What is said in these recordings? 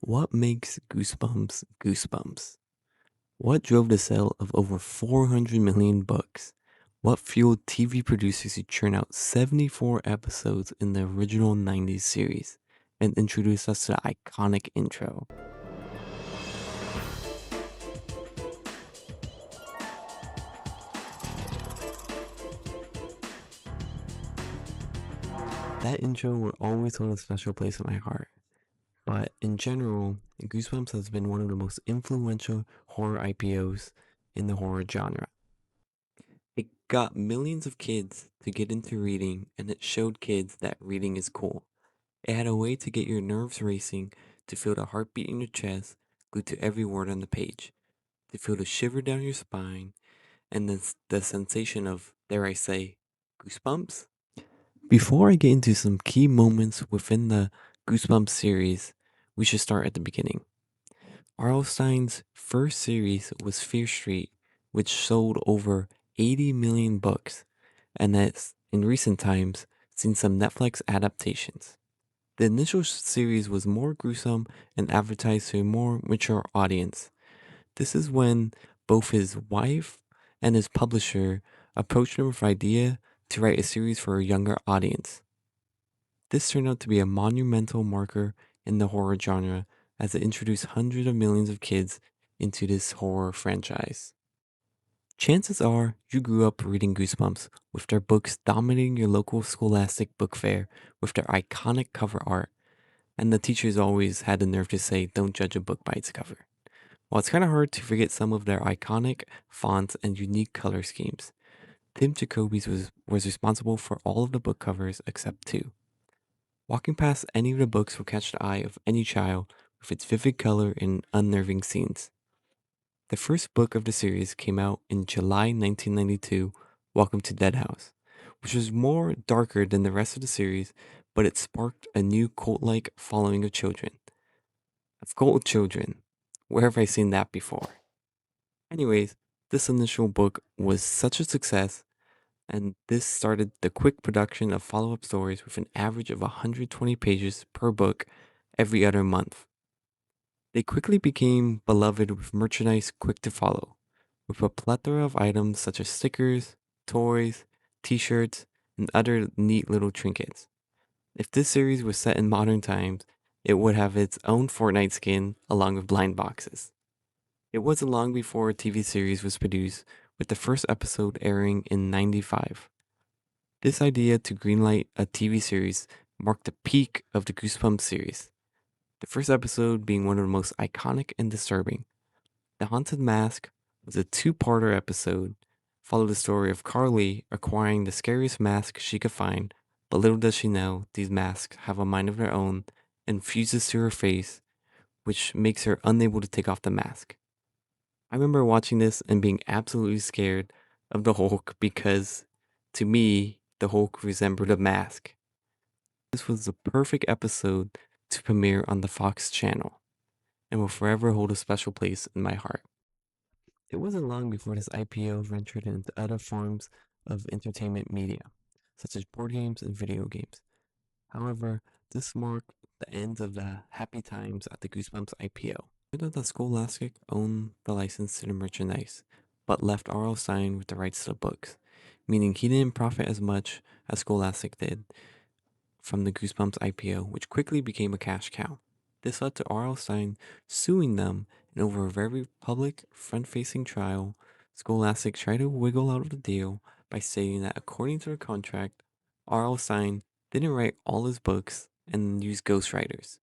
What makes Goosebumps Goosebumps? What drove the sale of over 400 million books? What fueled TV producers to churn out 74 episodes in the original 90s series and introduce us to the iconic intro? That intro will always hold a special place in my heart. But in general, Goosebumps has been one of the most influential horror IPOs in the horror genre. It got millions of kids to get into reading, and it showed kids that reading is cool. It had a way to get your nerves racing, to feel the heartbeat in your chest, glued to every word on the page, to feel the shiver down your spine, and the sensation of, dare I say, goosebumps. Before I get into some key moments within the Goosebumps series, we should start at the beginning. R.L. Stein's first series was Fear Street, which sold over 80 million books, and has, in recent times, seen some Netflix adaptations. The initial series was more gruesome and advertised to a more mature audience. This is when both his wife and his publisher approached him with the idea to write a series for a younger audience. This turned out to be a monumental marker in the horror genre as it introduced hundreds of millions of kids into this horror franchise. Chances are you grew up reading Goosebumps with their books dominating your local scholastic book fair with their iconic cover art, and the teachers always had the nerve to say, "Don't judge a book by its cover." While it's kind of hard to forget some of their iconic fonts and unique color schemes, Tim Jacoby's was responsible for all of the book covers except two. Walking past any of the books will catch the eye of any child with its vivid color and unnerving scenes. The first book of the series came out in July 1992, Welcome to Dead House, which was more darker than the rest of the series, but it sparked a new cult like following of children. Of cult children. Where have I seen that before? Anyways, this initial book was such a success, and this started the quick production of follow up stories with an average of 120 pages per book every other month. They quickly became beloved with merchandise quick to follow, with a plethora of items such as stickers, toys, t shirts, and other neat little trinkets. If this series was set in modern times, it would have its own Fortnite skin along with blind boxes. It wasn't long before a TV series was produced, with the first episode airing in 95. This idea to greenlight a TV series marked the peak of the Goosebumps series, the first episode being one of the most iconic and disturbing. The Haunted Mask was a two-parter episode, followed the story of Carly acquiring the scariest mask she could find, but little does she know these masks have a mind of their own and fuses to her face, which makes her unable to take off the mask. I remember watching this and being absolutely scared of the Hulk because, to me, the Hulk resembled a mask. This was the perfect episode to premiere on the Fox channel and will forever hold a special place in my heart. It wasn't long before this IPO ventured into other forms of entertainment media, such as board games and video games. However, this marked the end of the happy times at the Goosebumps IPO. Even though the Scholastic owned the license to the merchandise, but left R.L. Stein with the rights to the books, meaning he didn't profit as much as Scholastic did from the Goosebumps IPO, which quickly became a cash cow. This led to R.L. Stein suing them, and over a very public, front facing trial, Scholastic tried to wiggle out of the deal by stating that according to their contract, R.L. Stein didn't write all his books and used ghostwriters.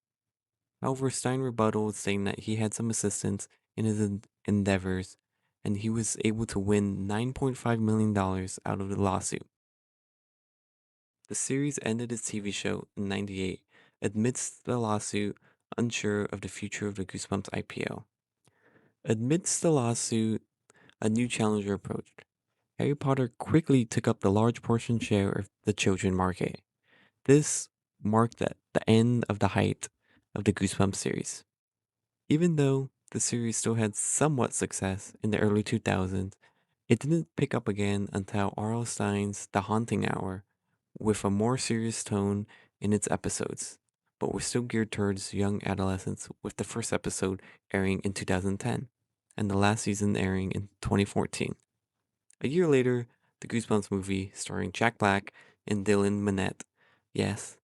However, Stein rebutted, saying that he had some assistance in his endeavors and he was able to win $9.5 million out of the lawsuit. The series ended its TV show in '98 amidst the lawsuit, unsure of the future of the Goosebumps IPO. Amidst the lawsuit, a new challenger approached. Harry Potter quickly took up the large portion share of the children market. This marked the end of the height of the Goosebumps series. Even though the series still had somewhat success in the early 2000s, it didn't pick up again until R.L. Stein's The Haunting Hour, with a more serious tone in its episodes. but was still geared towards young adolescents, with the first episode airing in 2010 and the last season airing in 2014. A year later, the Goosebumps movie starring Jack Black and Dylan Minnette, yes,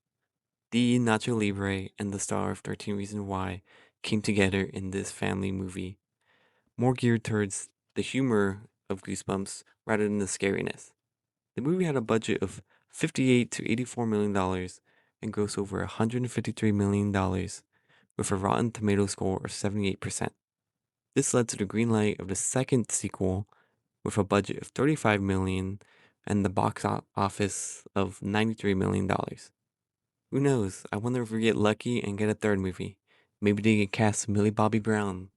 the Nacho Libre and the star of 13 Reasons Why, came together in this family movie, more geared towards the humor of Goosebumps rather than the scariness. The movie had a budget of $58 to $84 million and grossed over $153 million with a Rotten Tomato score of 78%. This led to the green light of the second sequel with a budget of $35 million and the box office of $93 million. Who knows? I wonder if we get lucky and get a third movie. Maybe they can cast Millie Bobby Brown